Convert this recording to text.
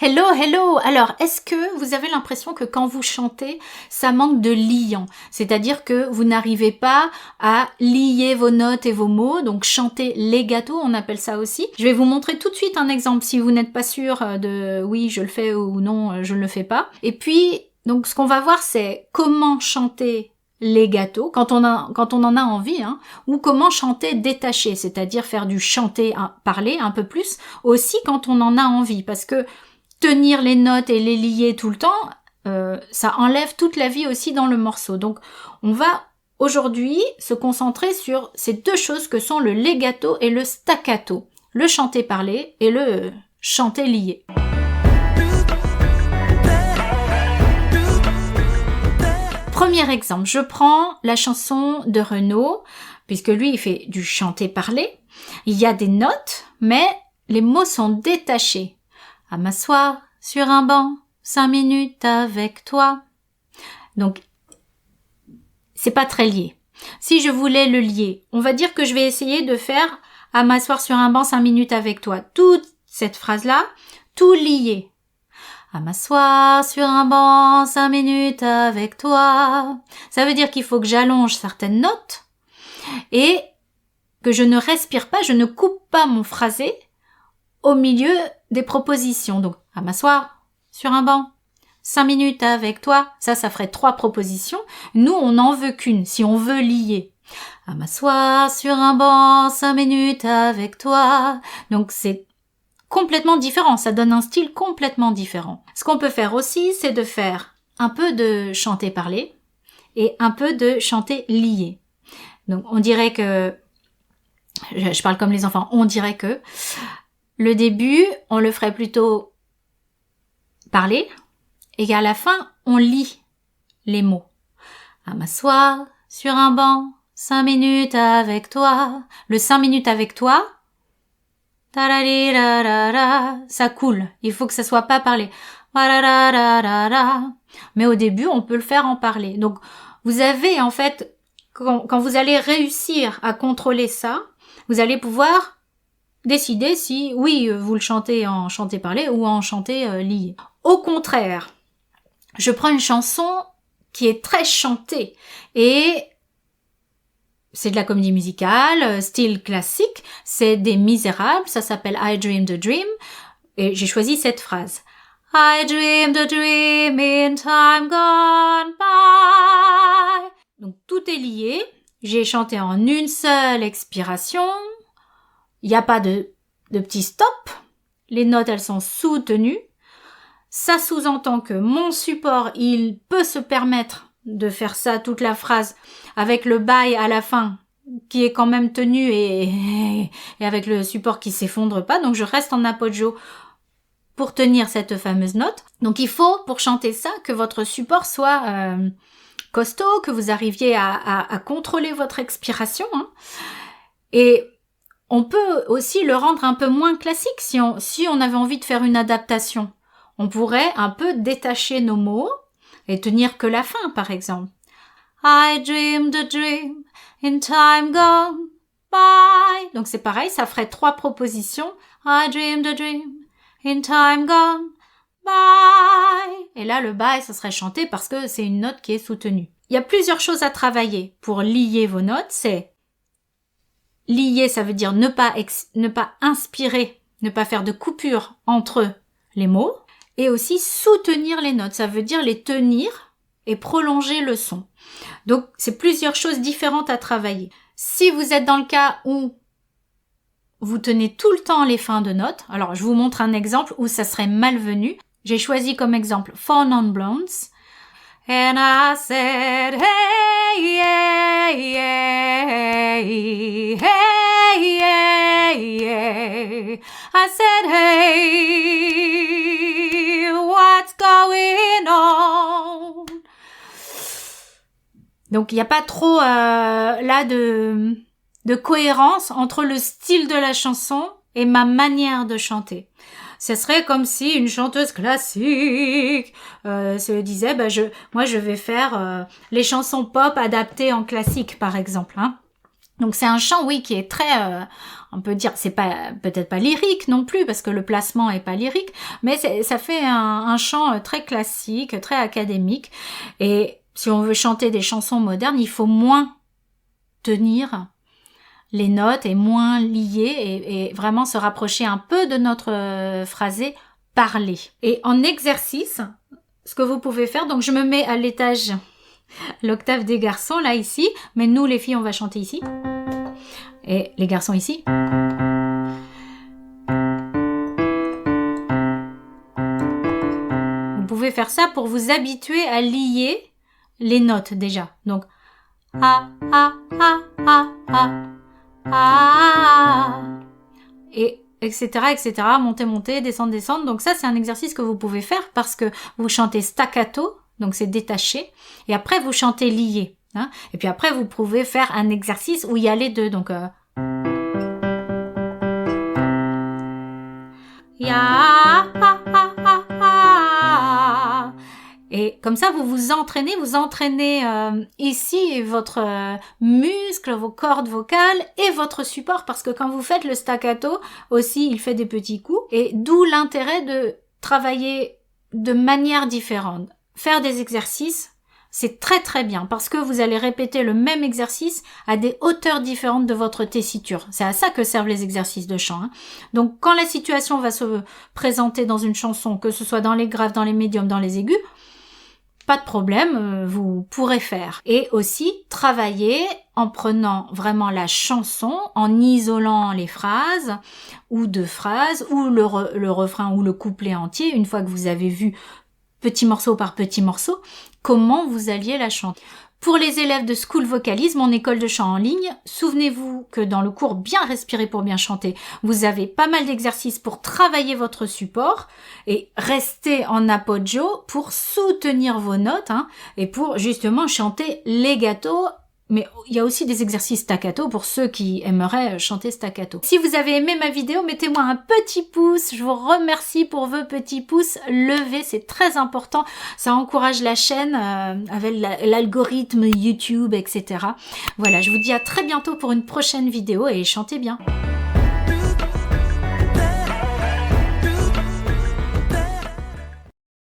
Hello, hello! Alors, est-ce que vous avez l'impression que quand vous chantez, ça manque de liant? C'est-à-dire que vous n'arrivez pas à lier vos notes et vos mots, donc chanter legato, on appelle ça aussi. Je vais vous montrer tout de suite un exemple si vous n'êtes pas sûr de oui, je le fais ou non, je ne le fais pas. Et puis, donc ce qu'on va voir, c'est comment chanter legato, quand on en a envie, ou comment chanter détaché, c'est-à-dire faire du chanter, parler un peu plus, aussi quand on en a envie, parce que tenir les notes et les lier tout le temps, ça enlève toute la vie aussi dans le morceau. Donc, on va aujourd'hui se concentrer sur ces deux choses que sont le legato et le staccato. Le chanter parler et le chanter lié. Premier exemple, je prends la chanson de Renaud, puisque lui, il fait du chanter parler. Il y a des notes, mais les mots sont détachés. À m'asseoir sur un banc, 5 minutes avec toi. Donc, c'est pas très lié. Si je voulais le lier, on va dire que je vais essayer de faire à m'asseoir sur un banc 5 minutes avec toi. Toute cette phrase-là, tout lié. À m'asseoir sur un banc 5 minutes avec toi. Ça veut dire qu'il faut que j'allonge certaines notes et que je ne respire pas, je ne coupe pas mon phrasé au milieu des propositions. Donc, à m'asseoir sur un banc, 5 minutes avec toi, ça ferait 3 propositions. Nous, on n'en veut qu'une, si on veut lier. À m'asseoir sur un banc, 5 minutes avec toi. Donc, c'est complètement différent, ça donne un style complètement différent. Ce qu'on peut faire aussi, c'est de faire un peu de chanter parler et un peu de chanter lié. Donc, on dirait que, je parle comme les enfants, on dirait que le début, on le ferait plutôt parler, et qu'à la fin, on lit les mots. À m'asseoir sur un banc, 5 minutes avec toi. Le 5 minutes avec toi, ça coule. Il faut que ça soit pas parlé. Mais au début, on peut le faire en parler. Donc, vous avez en fait, quand vous allez réussir à contrôler ça, vous allez pouvoir décider si, oui, vous le chantez en chanter-parler ou en chanter-lié. Au contraire, je prends une chanson qui est très chantée et c'est de la comédie musicale, style classique, c'est des Misérables, ça s'appelle I Dreamed a Dream et j'ai choisi cette phrase. I dreamed a dream in time gone by. Donc tout est lié, j'ai chanté en une seule expiration. Il n'y a pas de petit stop. Les notes, elles sont soutenues. Ça sous-entend que mon support, il peut se permettre de faire ça toute la phrase avec le bye à la fin qui est quand même tenu et avec le support qui s'effondre pas. Donc je reste en appoggio pour tenir cette fameuse note. Donc il faut, pour chanter ça, que votre support soit costaud, que vous arriviez à contrôler votre expiration. Et on peut aussi le rendre un peu moins classique si on avait envie de faire une adaptation. On pourrait un peu détacher nos mots et tenir que la fin, par exemple. I dreamed a dream in time gone by. Donc c'est pareil, ça ferait 3 propositions. I dreamed a dream in time gone by. Et là, le by, ça serait chanté parce que c'est une note qui est soutenue. Il y a plusieurs choses à travailler pour lier vos notes. C'est lier, ça veut dire ne pas inspirer, ne pas faire de coupure entre les mots. Et aussi soutenir les notes, ça veut dire les tenir et prolonger le son. Donc, c'est plusieurs choses différentes à travailler. Si vous êtes dans le cas où vous tenez tout le temps les fins de notes, alors je vous montre un exemple où ça serait malvenu. J'ai choisi comme exemple Four Non Blondes. And I said, hey, yeah, yeah, hey, yeah, yeah. I said, hey, what's going on? Donc, il n'y a pas trop là de cohérence entre le style de la chanson et ma manière de chanter. Ce serait comme si une chanteuse classique se disait, moi je vais faire les chansons pop adaptées en classique, par exemple. Donc c'est un chant, oui, qui est très, on peut dire, c'est pas peut-être pas lyrique non plus, parce que le placement est pas lyrique, mais ça fait un chant très classique, très académique. Et si on veut chanter des chansons modernes, il faut moins tenir les notes et moins lier et vraiment se rapprocher un peu de notre phrasé parlé. Et en exercice, ce que vous pouvez faire, donc je me mets à l'étage, l'octave des garçons là ici, mais nous les filles on va chanter ici et les garçons ici. Vous pouvez faire ça pour vous habituer à lier les notes déjà. Donc A, A, A, A, A, A, et etc., etc., monter, descendre. Donc ça, c'est un exercice que vous pouvez faire parce que vous chantez staccato, donc c'est détaché, et après vous chantez lié. Hein, et puis après, vous pouvez faire un exercice où il y a les deux. Donc ya, et comme ça, vous vous entraînez ici votre muscle, vos cordes vocales et votre support, parce que quand vous faites le staccato, aussi, il fait des petits coups, et d'où l'intérêt de travailler de manière différente. Faire des exercices, c'est très très bien, parce que vous allez répéter le même exercice à des hauteurs différentes de votre tessiture. C'est à ça que servent les exercices de chant. Hein. Donc, quand la situation va se présenter dans une chanson, que ce soit dans les graves, dans les médiums, dans les aigus, pas de problème, vous pourrez faire. Et aussi, travailler en prenant vraiment la chanson, en isolant les phrases, ou deux phrases, ou le refrain, ou le couplet entier, une fois que vous avez vu petit morceau par petit morceau, comment vous alliez la chanter. Pour les élèves de School Vocalize, mon école de chant en ligne, souvenez-vous que dans le cours Bien respirer pour bien chanter, vous avez pas mal d'exercices pour travailler votre support et rester en appoggio pour soutenir vos notes et pour justement chanter legato. Mais il y a aussi des exercices staccato pour ceux qui aimeraient chanter staccato. Si vous avez aimé ma vidéo, mettez-moi un petit pouce. Je vous remercie pour vos petits pouces levés. C'est très important. Ça encourage la chaîne avec l'algorithme YouTube, etc. Voilà, je vous dis à très bientôt pour une prochaine vidéo et chantez bien.